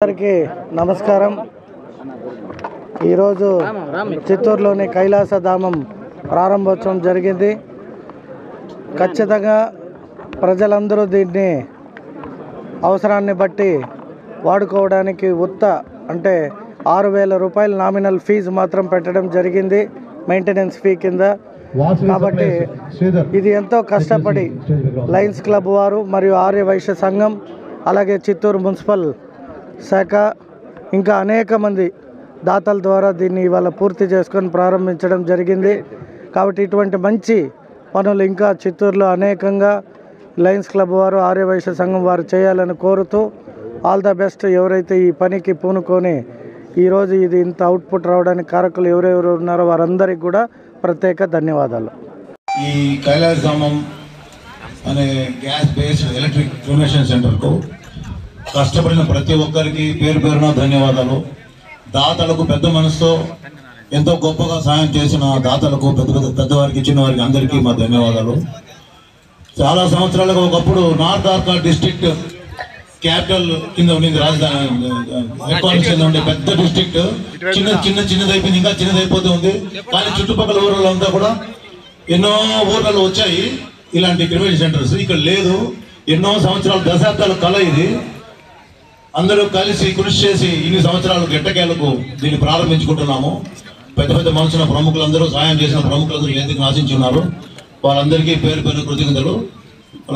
అందరికీ నమస్కారం. ఈరోజు చిత్తూరులోని కైలాసధామం ప్రారంభోత్సవం జరిగింది. ఖచ్చితంగా ప్రజలందరూ దీన్ని అవసరాన్ని బట్టి వాడుకోవడానికి అంటే 6,000 రూపాయలు నామినల్ ఫీజు మాత్రం పెట్టడం జరిగింది మెయింటెనెన్స్ ఫీ కింద. కాబట్టి ఇది ఎంతో కష్టపడి లయన్స్ క్లబ్ వారు మరియు ఆర్య వైశ్య సంఘం, అలాగే చిత్తూరు మున్సిపల్ శాఖ, ఇంకా అనేక మంది దాతల ద్వారా దీన్ని ఇవాళ పూర్తి చేసుకొని ప్రారంభించడం జరిగింది. కాబట్టి ఇటువంటి మంచి పనులు ఇంకా చిత్తూరులో అనేకంగా లయన్స్ క్లబ్ వారు, ఆర్య వైశ్య సంఘం వారు చేయాలని కోరుతూ ఆల్ ద బెస్ట్. ఎవరైతే ఈ పనికి పూనుకొని ఈరోజు ఇది ఇంత అవుట్పుట్ రావడానికి కారకులు ఎవరెవరు ఉన్నారో వారందరికీ కూడా ప్రత్యేక ధన్యవాదాలు. ఈ కైలాసధామం అనే గ్యాస్ బేస్డ్ ఎలక్ట్రిక్ డొనేషన్ సెంటర్కు కష్టపడిన ప్రతి ఒక్కరికి పేరు పేరున ధన్యవాదాలు. దాతలకు పెద్ద మనసుతో ఎంతో గొప్పగా సాయం చేసిన దాతలకు, పెద్దవారికి, చిన్నవారికి అందరికీ మా ధన్యవాదాలు. చాలా సంవత్సరాలుగా ఒకప్పుడు నార్త్ ఆర్కా డిస్ట్రిక్ట్ క్యాపిటల్ కింద ఉండేది, రాజధాని హెడ్ క్వార్టర్స్ కింద ఉండే పెద్ద డిస్ట్రిక్ట్ చిన్నదైపోయింది, ఇంకా చిన్నదైపోతూ ఉంది. కానీ చుట్టుపక్కల ఊర్లలో అంతా కూడా ఎన్నో ఊర్లలో వచ్చాయి ఇలాంటి క్రిమినల్ సెంటర్స్. ఇక్కడ లేదు. ఎన్నో సంవత్సరాలు, దశాబ్దాల కళ ఇది. అందరూ కలిసి కృషి చేసి ఇన్ని సంవత్సరాలు గెట్టకేలకు దీన్ని ప్రారంభించుకుంటున్నాము. పెద్ద పెద్ద మనుషుల ప్రముఖులందరూ, సాయం చేసిన ప్రముఖులందరూ ఎందుకు ఆశించున్నారు, వాళ్ళందరికీ పేరు పేరు కృతజ్ఞతలు.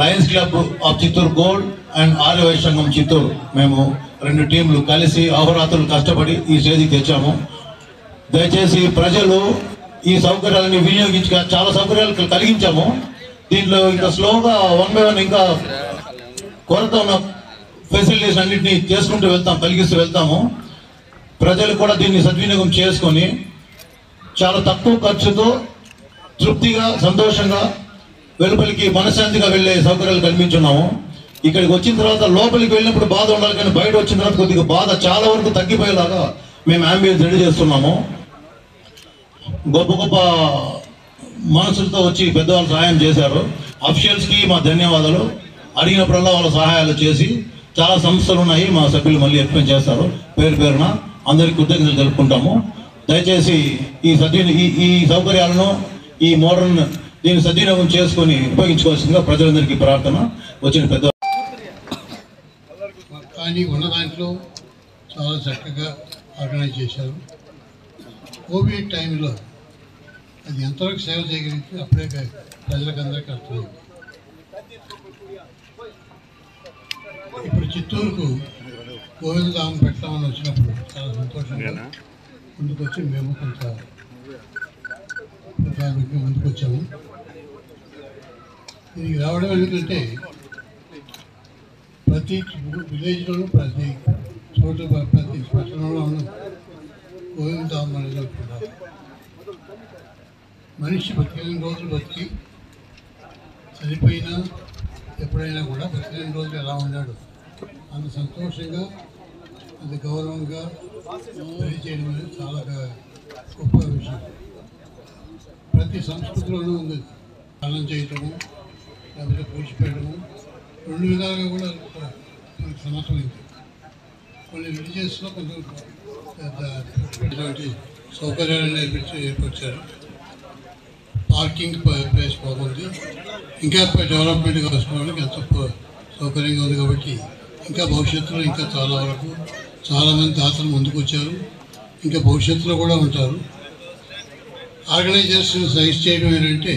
Lions Club of Chittoor Gold and Arya Vaishya Sangham Chittoor, మేము 2 టీంలు కలిసి అహోరాత్రులు కష్టపడి ఈ స్టేజ్కి తెచ్చాము. దయచేసి ప్రజలు ఈ సౌకర్యాలని వినియోగించుక చాలా సౌకర్యాలు కలిగించాము. దీంట్లో ఇంకా స్లోగా 1 by 1 ఇంకా కొరత ఉన్న ఫెసిలిటీస్ అన్నింటినీ చేసుకుంటూ కలిగిస్తూ వెళ్తాము. ప్రజలు కూడా దీన్ని సద్వినియోగం చేసుకొని చాలా తక్కువ ఖర్చుతో తృప్తిగా, సంతోషంగా, వెలుపలికి మనశ్శాంతిగా వెళ్ళే సౌకర్యాలు కల్పించున్నాము. ఇక్కడికి వచ్చిన తర్వాత లోపలికి వెళ్ళినప్పుడు బాధ ఉండాలి, కానీ బయట వచ్చిన తర్వాత కొద్దిగా బాధ చాలా వరకు తగ్గిపోయేలాగా మేము అంబియన్స్ రెడీ చేస్తున్నాము. గొప్ప గొప్ప మనసులతో వచ్చి పెద్దవాళ్ళు సహాయం చేశారు. అఫీషియల్స్కి మా ధన్యవాదాలు. అడిగినప్పుడల్లా వాళ్ళ సహాయాలు చేసి చాలా సంస్థలు ఉన్నాయి, మా సభ్యులు మళ్ళీ ఎక్స్ప్లెయిన్ చేస్తారు. పేరు పేరున అందరికీ కృతజ్ఞతలు తెలుపుకుంటాము. దయచేసి ఈ సౌకర్యాలను, ఈ మోడర్న్ దీన్ని సద్వినియోగం చేసుకొని ఉపయోగించుకోవాల్సిందిగా ప్రజలందరికీ ప్రార్థన. వచ్చిన పెద్ద కానీ ఉన్న దాంట్లో చాలా చక్కగా ఆర్గనైజ్ చేశారు. కోవిడ్ టైంలో అది ఎంతవరకు సేవ చేయగలిగితే అప్పుడే ప్రజలకు అందరికీ అర్థమైంది. ఇప్పుడు చిత్తూరుకు గోవిందధామం పెట్టామని వచ్చినప్పుడు చాలా సంతోషంగా ముందుకు వచ్చి మేము కొంత ముందుకు వచ్చాము. దీనికి రావడం ఎందుకంటే ప్రతి విలేజ్లోనూ, ప్రతి చోట, ప్రతి పట్టణంలోనూ గోవిందధామం అనేది ఉంటున్నారు. మనిషి బతికిన రోజులు బతికి చనిపోయినా ఎప్పుడైనా కూడా బతికిన రోజులు ఎలా ఉన్నాడు అంత సంతోషంగా, అంత గౌరవంగా తెలియజేయడం అనేది చాలా గొప్ప విషయం. ప్రతి సంస్కృతిలోనూ ఉంది. స్నానం చేయటము, లేకపోతే పూడ్చిపెట్టడము, 2 విధాలుగా కూడా మనకు సమర్థమైంది. కొన్ని రిలీజియస్లో కొంచెం ఇటువంటి సౌకర్యాలను ఏర్పరిచారు. పార్కింగ్ ప్లేస్ బాగుంది. ఇంకా డెవలప్మెంట్గా వస్తున్నవాళ్ళకి ఎంతో సౌకర్యంగా ఉంది. కాబట్టి ఇంకా భవిష్యత్తులో ఇంకా చాలా వరకు చాలామంది దాతలు ముందుకు వచ్చారు. ఇంకా భవిష్యత్తులో కూడా ఉంటారు. ఆర్గనైజేషన్ సైజ్ చేయడం ఏంటంటే,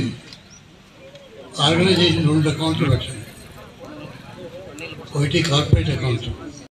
ఆర్గనైజేషన్ 2 అకౌంట్లు పెట్టండి. ఒకటి కార్పొరేట్ అకౌంట్,